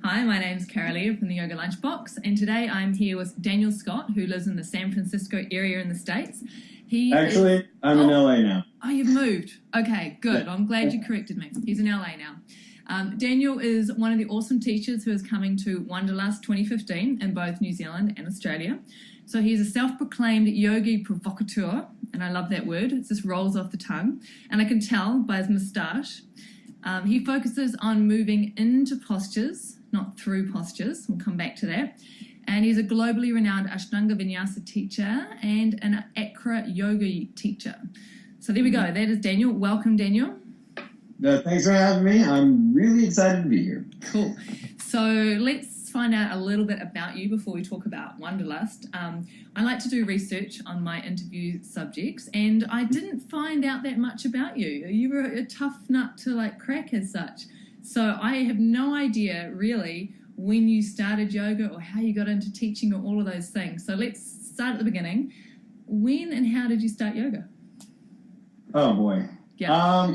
Hi, my name's Carolee from the Yoga Lunchbox, and today I'm here with Daniel Scott, who lives in the San Francisco area in the States. I'm in LA now. Oh, you've moved. Okay, good. I'm glad you corrected me. He's in LA now. Daniel is one of the awesome teachers who is coming to Wanderlust 2015 in both New Zealand and Australia. So he's a self-proclaimed yogi provcateur, and I love that word. It just rolls off the tongue, and I can tell by his moustache. He focuses on moving into postures, not through postures. We'll come back to that. And he's a globally renowned Ashtanga Vinyasa teacher and an Acroyoga teacher. So there we go. That is Daniel. Welcome, Daniel. Thanks for having me. I'm really excited to be here. Cool. So let's find out a little bit about you before we talk about Wanderlust. I like to do research on my interview subjects, and I didn't find out that much about you. You were a tough nut to crack as such. So I have no idea really when you started yoga or how you got into teaching or all of those things. So let's start at the beginning. When and how did you start yoga? Oh boy. Yeah.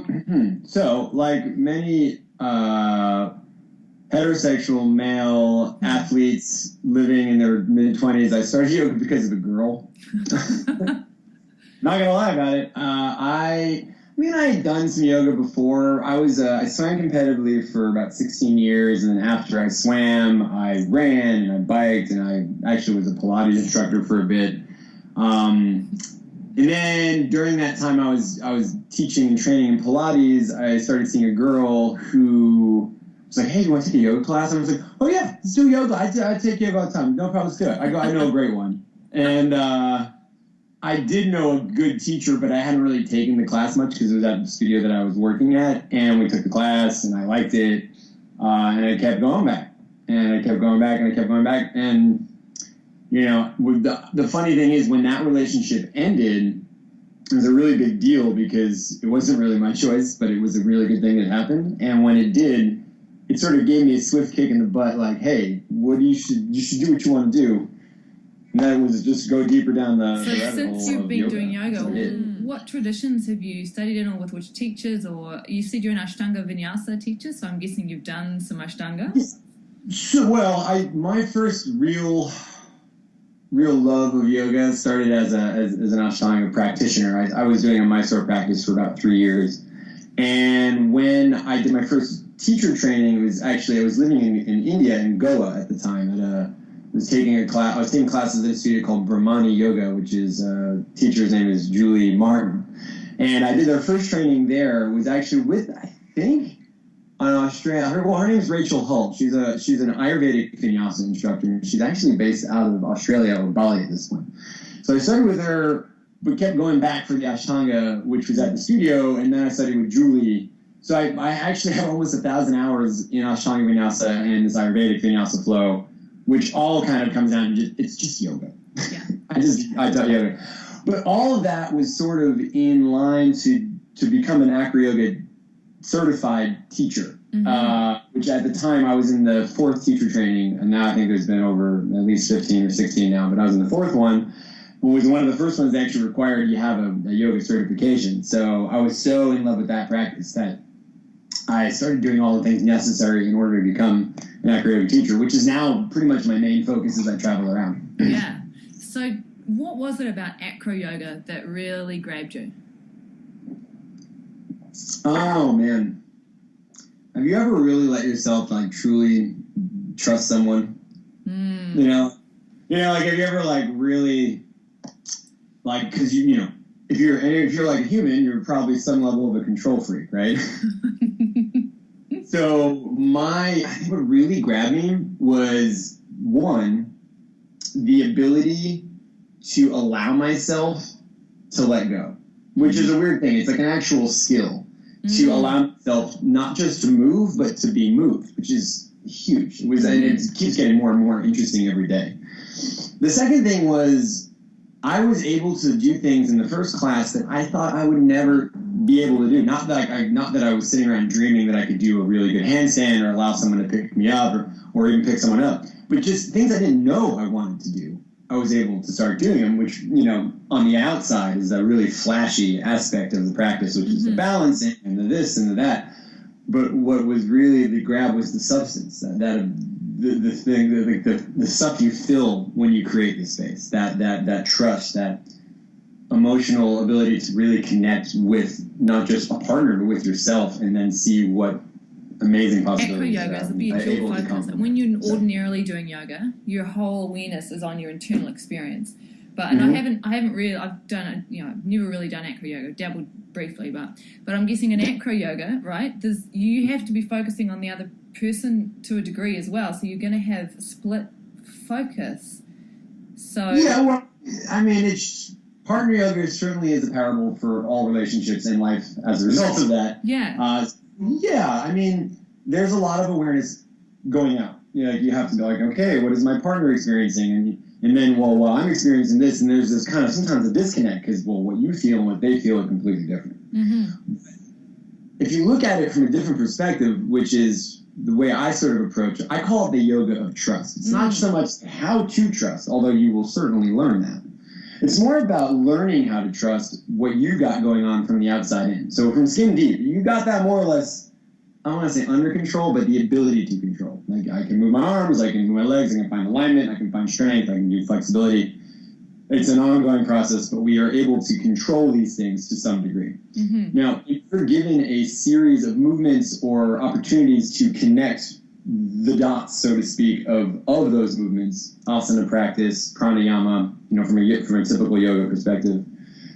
So like many heterosexual male athletes living in their mid-20s, I started yoga because of a girl. Not gonna lie about it. I had done some yoga before. I swam competitively for about 16 years, and then after I swam, I ran and I biked, and I actually was a Pilates instructor for a bit. And then during that time, I was teaching and training in Pilates. I started seeing a girl who was like, "Hey, you want to take a yoga class?" And I was like, "Oh yeah, let's do yoga. I take yoga all the time. No problem, let's do it. I know a great one." And I did know a good teacher, but I hadn't really taken the class much because it was at the studio that I was working at. And we took the class, and I liked it, and I kept going back, and I kept going back, and I kept going back, and the funny thing is, when that relationship ended, it was a really big deal because it wasn't really my choice, but it was a really good thing that happened. And when it did, it sort of gave me a swift kick in the butt, like, hey, you should do what you want to do. And that was just go deeper down the rabbit hole. So since you've been doing yoga, so what traditions have you studied in, or with which teachers? Or you said you're an Ashtanga Vinyasa teacher, so I'm guessing you've done some Ashtanga? So, well, my first real love of yoga started as an Ashtanga practitioner. I was doing a Mysore practice for about 3 years. And when I did my first teacher training, I was living in India, in Goa at the time. I was taking classes at a studio called Brahmani Yoga, which is teacher's name is Julie Martin. And I did their first training there. It was actually with, I think, an Australia. Her name is Rachel Hull. She's an Ayurvedic Vinyasa instructor. She's actually based out of Australia or Bali at this point. So I started with her, but kept going back for the Ashtanga, which was at the studio, and then I studied with Julie. So I actually have almost 1,000 hours in Ashtanga Vinyasa and this Ayurvedic Vinyasa flow, which all kind of comes down to it's just yoga. Yeah. I taught yoga. But all of that was sort of in line to become an Acroyoga certified teacher, which at the time I was in the 4th teacher training, and now I think there's been over at least 15 or 16 now, but I was in the 4th one. It was one of the first ones that actually required you have a yoga certification. So I was so in love with that practice that I started doing all the things necessary in order to become an Acroyoga teacher, which is now pretty much my main focus as I travel around. Yeah. So what was it about Acroyoga that really grabbed you? Oh, man. Have you ever really let yourself, truly trust someone? Have you ever, really, because, if you're like a human, you're probably some level of a control freak, right? So I think what really grabbed me was, one, the ability to allow myself to let go, which is a weird thing. It's like an actual skill to allow myself not just to move, but to be moved, which is huge. And it keeps getting more and more interesting every day. The second thing was I was able to do things in the first class that I thought I would never be able to do. Not that I was sitting around dreaming that I could do a really good handstand or allow someone to pick me up or even pick someone up, but just things I didn't know I wanted to do. I was able to start doing them, which, on the outside is a really flashy aspect of the practice, which is the balancing and the this and the that. But what was really the grab was the substance, the thing, the stuff you feel when you create the space, that trust, that emotional ability to really connect with not just a partner, but with yourself, and then see what amazing possibilities. Acroyoga is a beautiful focus. When you're ordinarily doing yoga, your whole awareness is on your internal experience. But and I haven't really, I've done it, I've never really done Acroyoga, dabbled briefly, but I'm guessing in Acroyoga, right? You have to be focusing on the other person to a degree as well, so you're going to have split focus. So yeah, well, I mean, partner yoga certainly is a parable for all relationships in life as a result of that. Yeah. I mean, there's a lot of awareness going out. You have to be like, okay, what is my partner experiencing? And then, well, I'm experiencing this, and there's this kind of sometimes a disconnect because, well, what you feel and what they feel are completely different. Mm-hmm. If you look at it from a different perspective, which is the way I sort of approach it, I call it the yoga of trust. It's not so much how to trust, although you will certainly learn that. It's more about learning how to trust what you got going on from the outside in. So from skin deep, you got that more or less, I don't want to say under control, but the ability to control. Like I can move my arms, I can move my legs, I can find alignment, I can find strength, I can do flexibility. It's an ongoing process, but we are able to control these things to some degree. Mm-hmm. Now, if you're given a series of movements or opportunities to connect the dots, so to speak, of those movements, asana practice, pranayama, from a typical yoga perspective,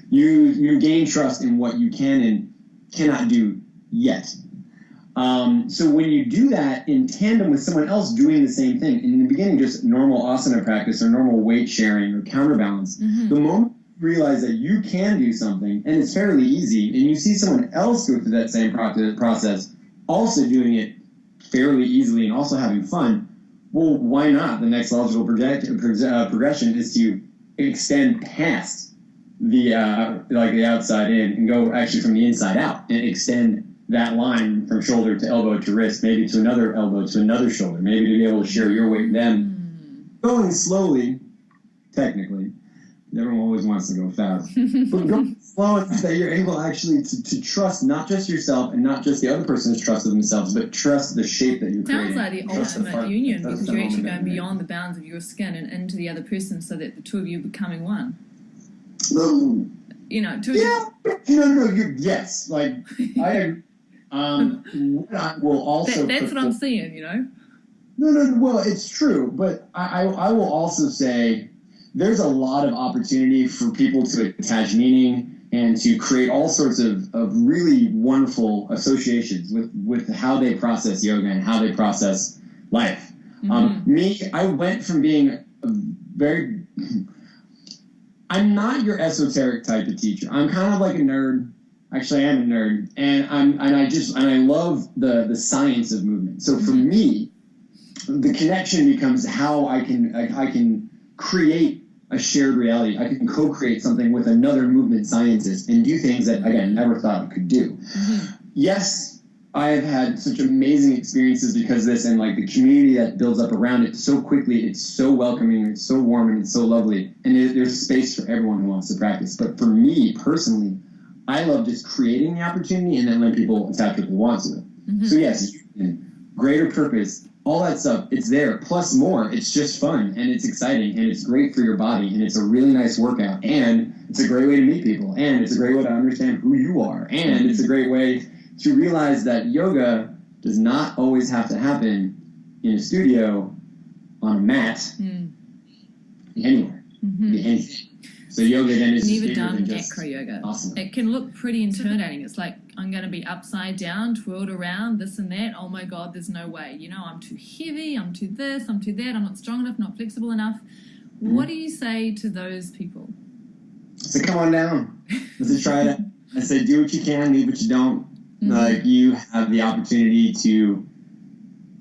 you gain trust in what you can and cannot do yet. So when you do that in tandem with someone else doing the same thing, in the beginning just normal asana practice or normal weight sharing or counterbalance, the moment you realize that you can do something and it's fairly easy, and you see someone else go through that same process, also doing it fairly easily and also having fun, well, why not? The next logical progression is to extend past the outside in and go actually from the inside out and extend that line from shoulder to elbow to wrist, maybe to another elbow to another shoulder, maybe to be able to share your weight with them. Going slowly, technically. Everyone always wants to go fast. But going slow enough that you're able actually to trust not just yourself and not just the other person's trust of themselves, but trust the shape that you're creating. Sounds like the ultimate union, because you're actually going beyond the bounds of your skin and into the other person so that the two of you are becoming one. Yes. Like, I agree. I will also that's what I'm seeing, No, well, it's true, but I will also say there's a lot of opportunity for people to attach meaning and to create all sorts of really wonderful associations with how they process yoga and how they process life. I went from being I'm not your esoteric type of teacher. I'm kind of like a nerd. Actually, I am a nerd, and I love the science of movement. So for me, the connection becomes how I can create a shared reality. I can co-create something with another movement scientist and do things that, again, never thought I could do. Yes, I have had such amazing experiences because of this, and like the community that builds up around it so quickly. It's so welcoming, it's so warm, and it's so lovely, and there's space for everyone who wants to practice. But for me personally, I love just creating the opportunity and then letting people attach what they want to it. So yes, greater purpose, all that stuff, it's there. Plus more, it's just fun and it's exciting and it's great for your body and it's a really nice workout and it's a great way to meet people and it's a great way to understand who you are and it's a great way to realize that yoga does not always have to happen in a studio, on a mat, anywhere. Anything. So yoga then is never done Acroyoga. Awesome. It can look pretty intimidating. It's like I'm going to be upside down, twirled around, this and that. Oh my God, there's no way. I'm too heavy. I'm too this. I'm too that. I'm not strong enough. Not flexible enough. What do you say to those people? So come on down. Let's try it. I say do what you can, leave what you don't. Like you have the opportunity to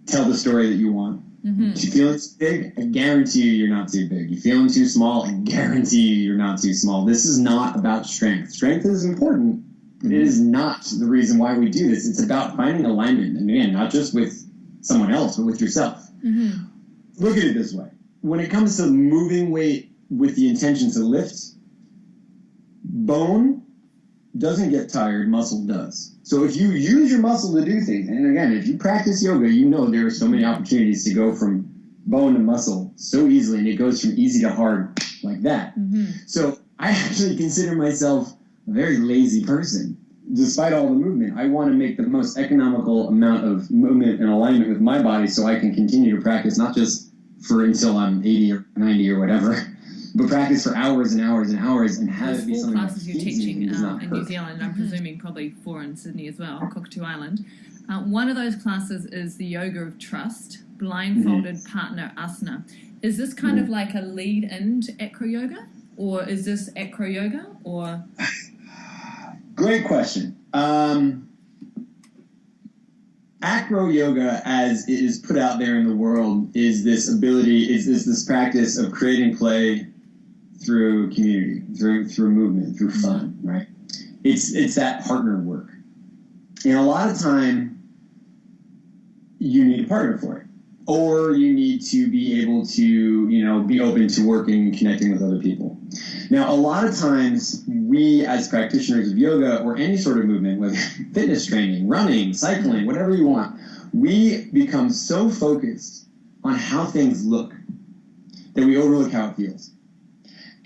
tell the story that you want. If you feeling too big, I guarantee you're not too big. You feeling too small, I guarantee you're not too small. This is not about strength. Strength is important, but it is not the reason why we do this. It's about finding alignment, and again, not just with someone else, but with yourself. Look at it this way. When it comes to moving weight with the intention to lift, bone doesn't get tired, muscle does. So if you use your muscle to do things, and again, if you practice yoga, you know there are so many opportunities to go from bone to muscle so easily, and it goes from easy to hard like that. Mm-hmm. So I actually consider myself a very lazy person. Despite all the movement, I want to make the most economical amount of movement and alignment with my body so I can continue to practice, not just for until I'm 80 or 90 or whatever, but practice for hours and hours and hours and have it be something that classes you're teaching in New Zealand, I'm presuming probably 4 in Sydney as well, Cockatoo Island. One of those classes is the Yoga of Trust, blindfolded partner asana. Is this kind of like a lead into Acroyoga, or is this Acroyoga, or? Great question. Acroyoga, as it is put out there in the world, is this practice of creating play through community, through movement, through fun, right? It's that partner work. And a lot of time, you need a partner for it. Or you need to be able to, be open to working and connecting with other people. Now, a lot of times, we as practitioners of yoga or any sort of movement, whether fitness training, running, cycling, whatever you want, we become so focused on how things look that we overlook how it feels.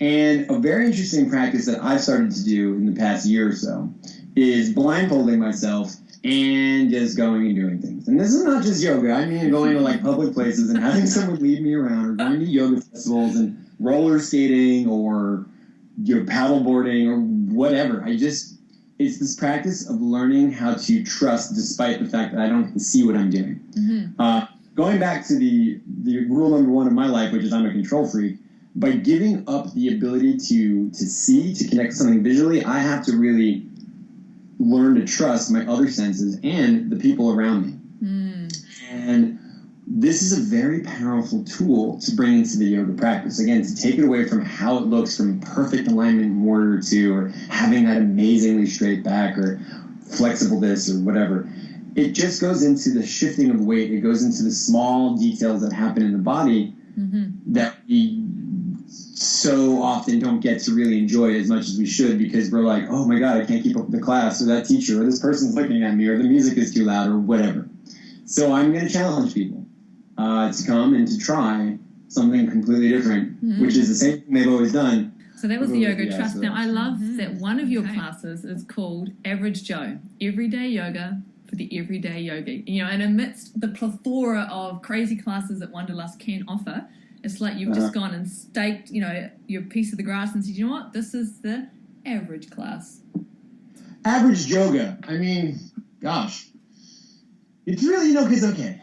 And a very interesting practice that I've started to do in the past year or so is blindfolding myself and just going and doing things. And this is not just yoga. I mean going to like public places and having someone lead me around, or going to yoga festivals and roller skating or paddle boarding or whatever. It's this practice of learning how to trust despite the fact that I don't see what I'm doing. Mm-hmm. Going back to the rule number 1 of my life, which is I'm a control freak, by giving up the ability to see, to connect something visually, I have to really learn to trust my other senses and the people around me. And this is a very powerful tool to bring into the yoga practice. Again, to take it away from how it looks from perfect alignment in warrior 2, or having that amazingly straight back, or flexible this, or whatever. It just goes into the shifting of weight. It goes into the small details that happen in the body that we so often don't get to really enjoy as much as we should, because we're like, oh my God, I can't keep up with the class, or that teacher, or this person's looking at me, or the music is too loud, or whatever. So I'm going to challenge people to come and to try something completely different, which is the same thing they've always done. So that was the Yoga Trust. Now, I love that one of your classes is called Average Joe, Everyday Yoga for the Everyday Yogi. And amidst the plethora of crazy classes that Wanderlust can offer, it's like you've just gone and staked, your piece of the grass and said, you know what, this is the average class. Average yoga. I mean, gosh. It's really, because, okay,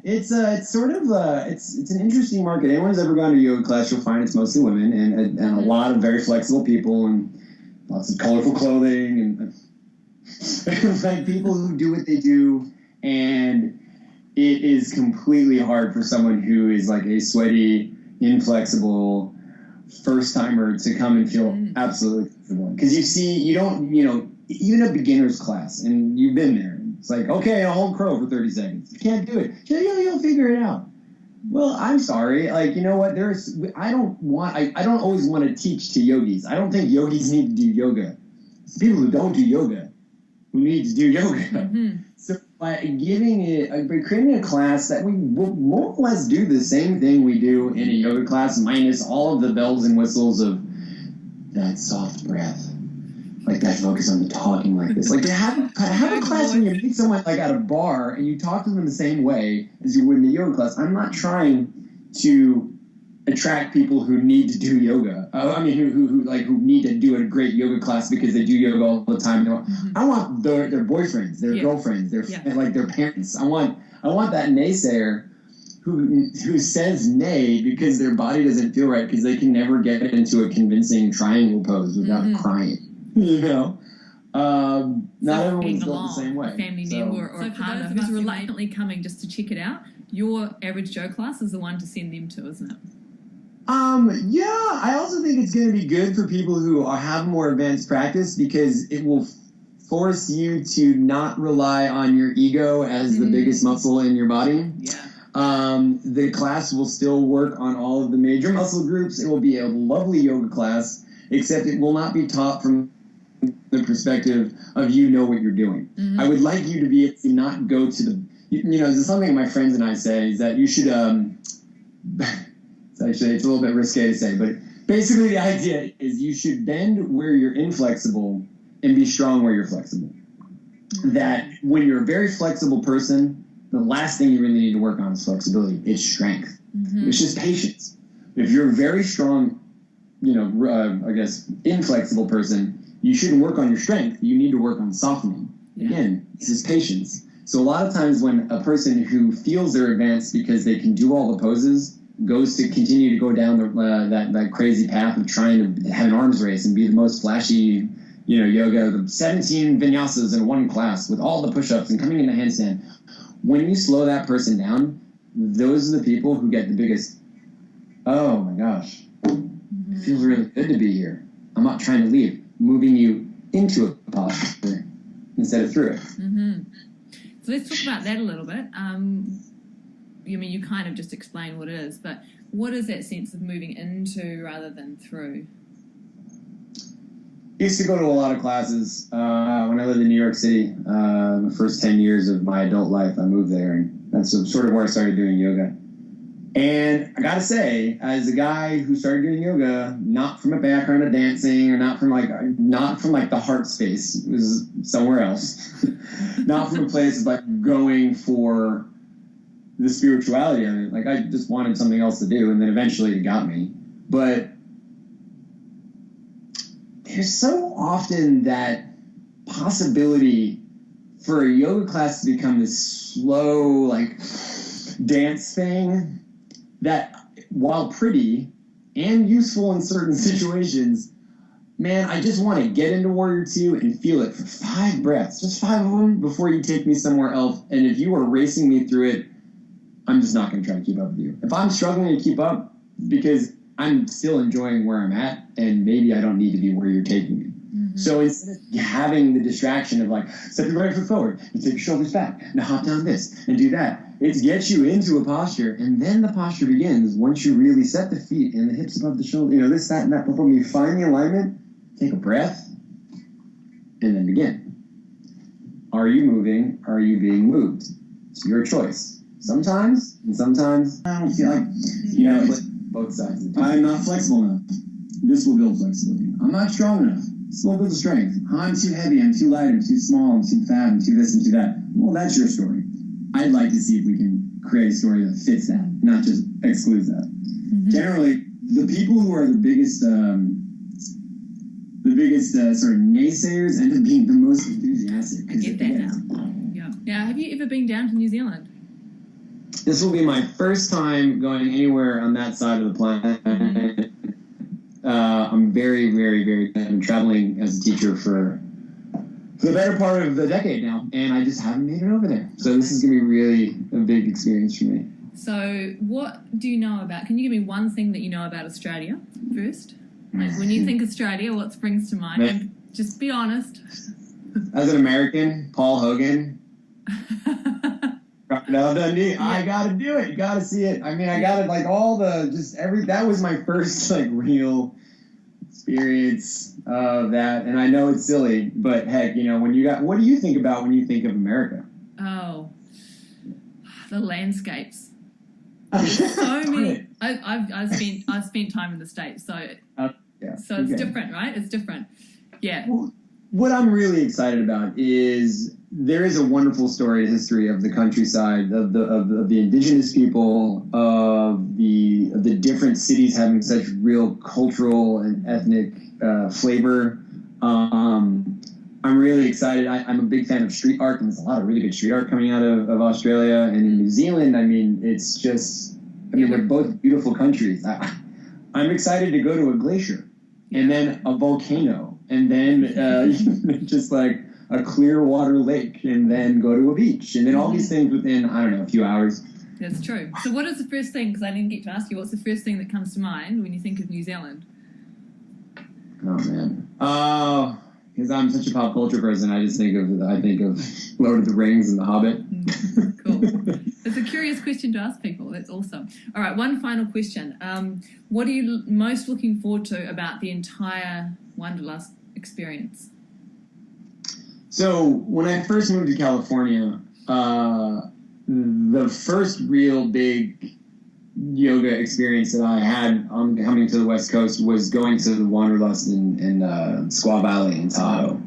it's sort of, it's an interesting market. Anyone who's ever gone to a yoga class, you'll find it's mostly women and a lot of very flexible people and lots of colorful clothing and like people who do what they do, and it is completely hard for someone who is like a sweaty, inflexible first-timer to come and feel absolutely comfortable. Because even a beginner's class, and you've been there, it's like, okay, I'll hold crow for 30 seconds. You can't do it. You'll figure it out. Well, I'm sorry. Like, you know what? I don't always want to teach to yogis. I don't think yogis need to do yoga. It's people who don't do yoga who need to do yoga. So by creating a class that we will more or less do the same thing we do in a yoga class, minus all of the bells and whistles of that soft breath, like that focus on the talking like this. Like to have a class when you meet someone like at a bar and you talk to them the same way as you would in the yoga class. I'm not trying to attract people who need to do yoga. Who need to do a great yoga class because they do yoga all the time. I want their boyfriends, their girlfriends, their parents. I want that naysayer who says nay because their body doesn't feel right because they can never get into a convincing triangle pose without crying. Not everyone's built the same way. Family member or a partner who's reluctantly coming just to check it out. Your Average Joe class is the one to send them to, isn't it? I also think it's going to be good for people who have more advanced practice because it will force you to not rely on your ego as the biggest muscle in your body. The class will still work on all of the major muscle groups. It will be a lovely yoga class, except it will not be taught from the perspective of what you're doing. Mm-hmm. I would like you to be able to not go to the, there's something my friends and I say is that you should, it's a little bit risque to say, but basically the idea is you should bend where you're inflexible and be strong where you're flexible. Mm-hmm. That when you're a very flexible person, the last thing you really need to work on is flexibility. It's strength. Mm-hmm. It's just patience. If you're a very strong, inflexible person, you shouldn't work on your strength. You need to work on softening. Yeah. Again, this is patience. So a lot of times when a person who feels they're advanced because they can do all the poses goes to continue to go down that crazy path of trying to have an arms race and be the most flashy, yoga, the 17 vinyasas in one class with all the push-ups and coming into handstand. When you slow that person down, those are the people who get the biggest, oh my gosh, it feels really good to be here. I'm not trying to leave. Moving you into a posture instead of through it. Mm-hmm. So let's talk about that a little bit. You kind of just explained what it is, but what is that sense of moving into rather than through? I used to go to a lot of classes when I lived in New York City. The first 10 years of my adult life, I moved there, and that's sort of where I started doing yoga. And I gotta say, as a guy who started doing yoga, not from a background of dancing, or not from the heart space, it was somewhere else, not from a place of like going for the spirituality of it. Like I just wanted something else to do, and then eventually it got me. But there's so often that possibility for a yoga class to become this slow, like dance thing. That while pretty and useful in certain situations, man, I just want to get into Warrior 2 and feel it for 5 breaths, just 5 of them before you take me somewhere else. And if you are racing me through it, I'm just not going to try to keep up with you. If I'm struggling to keep up, because I'm still enjoying where I'm at, and maybe I don't need to be where you're taking me. Mm-hmm. So instead of having the distraction of like, step your right foot forward and take your shoulders back and hop down this and do that, it gets you into a posture, and then the posture begins once you really set the feet and the hips above the shoulder, this, that, and that. Before you find the alignment, take a breath, and then begin. Are you moving? Are you being moved? It's your choice. Sometimes, and sometimes, I don't feel like, both sides. I'm not flexible enough. This will build flexibility. I'm not strong enough. This will build strength. I'm too heavy. I'm too light. I'm too small. I'm too fat. I'm too this and too that. Well, that's your story. I'd like to see if we can create a story that fits that, not just excludes that. Mm-hmm. Generally, the people who are the biggest sort of naysayers end up being the most enthusiastic. I get that now. Yeah. Yeah. Have you ever been down to New Zealand? This will be my first time going anywhere on that side of the planet. Mm-hmm. I'm very, very, very. I'm traveling as a teacher for the better part of the decade now, and I just haven't made it over there. So this is going to be really a big experience for me. So what do you know about, can you give me one thing that you know about Australia first? Like when you think Australia, what springs to mind? And just be honest. As an American, Paul Hogan, Crocodile Dundee, yeah. I got to do it. You got to see it. I mean, I got to that was my first real experience of that, and I know it's silly, but heck, what do you think about when you think of America? Oh, the landscapes. There's so many. I've spent time in the States, so it's different, right? It's different. Yeah. Well, what I'm really excited about is there is a wonderful storied history of the countryside, of the indigenous people, of the different cities having such real cultural and ethnic flavor. I'm really excited. I'm a big fan of street art, and there's a lot of really good street art coming out of Australia. And in New Zealand, it's just, they're both beautiful countries. I'm excited to go to a glacier, and then a volcano, and then just like a clear water lake, and then go to a beach, and then all these things within, a few hours. That's true. So what is the first thing, because I didn't get to ask you, what's the first thing that comes to mind when you think of New Zealand? Oh, man. Because I'm such a pop culture person, I think of Lord of the Rings and The Hobbit. Cool. It's a curious question to ask people. That's awesome. All right, one final question. What are you most looking forward to about the entire Wanderlust experience? So when I first moved to California, the first real big yoga experience that I had on coming to the West Coast was going to the Wanderlust in Squaw Valley in Tahoe.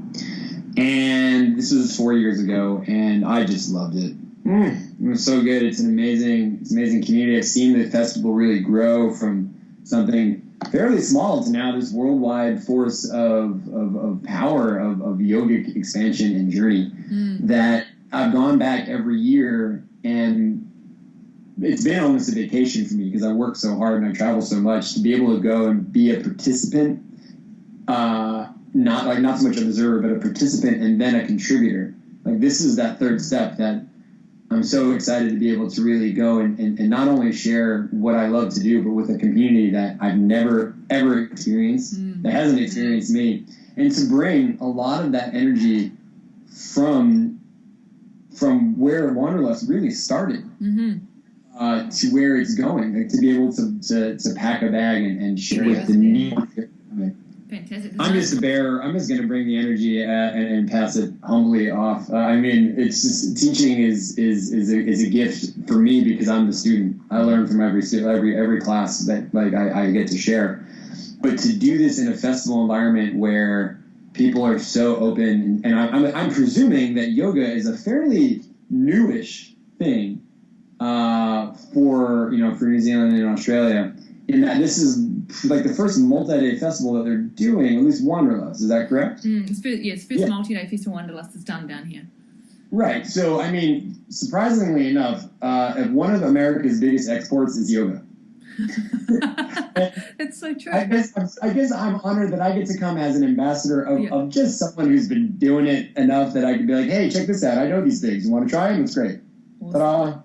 And this was 4 years ago, and I just loved it. It was so good. It's an amazing community. I've seen the festival really grow from something fairly small to now this worldwide force of power of yogic expansion and journey that I've gone back every year, and it's been almost a vacation for me because I work so hard and I travel so much to be able to go and be a participant, not so much an observer, but a participant and then a contributor. Like, this is that third step that I'm so excited to be able to really go and not only share what I love to do, but with a community that I've never, ever experienced, that hasn't experienced me. And to bring a lot of that energy from where Wanderlust really started to where it's going, like to be able to pack a bag and share with the new. Fantastic. I'm just going to bring the energy and pass it humbly off. I mean, it's just teaching is a gift for me because I'm the student. I learn from every class that I get to share. But to do this in a festival environment where people are so open, and I'm presuming that yoga is a fairly newish thing for New Zealand and Australia. In that this is like the first multi-day festival that they're doing, at least Wanderlust. Is that correct? It's the first multi-day festival Wanderlust is done down here. Right. So, I mean, surprisingly enough, one of America's biggest exports is yoga. It's so true. I guess I'm honored that I get to come as an ambassador of just someone who's been doing it enough that I can be like, hey, check this out. I know these things. You want to try them? It's great. Awesome. Ta-da.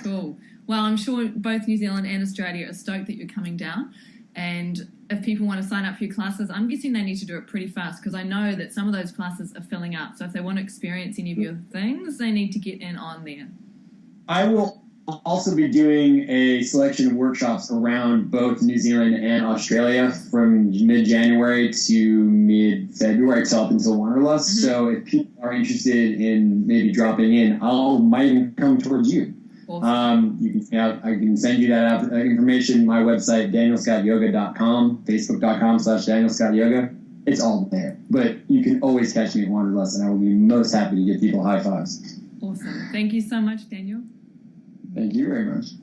Cool. Well, I'm sure both New Zealand and Australia are stoked that you're coming down. And if people want to sign up for your classes, I'm guessing they need to do it pretty fast because I know that some of those classes are filling up. So if they want to experience any of your things, they need to get in on there. I will also be doing a selection of workshops around both New Zealand and Australia from mid-January to mid-February to up until Wanderlust. So if people are interested in maybe dropping in, might even come towards you. Awesome. I can send you that information. My website, danielscottyoga.com, facebook.com/danielscottyoga. It's all there. But you can always catch me at Wanderlust, and I will be most happy to give people high fives. Awesome. Thank you so much, Daniel. Thank you very much.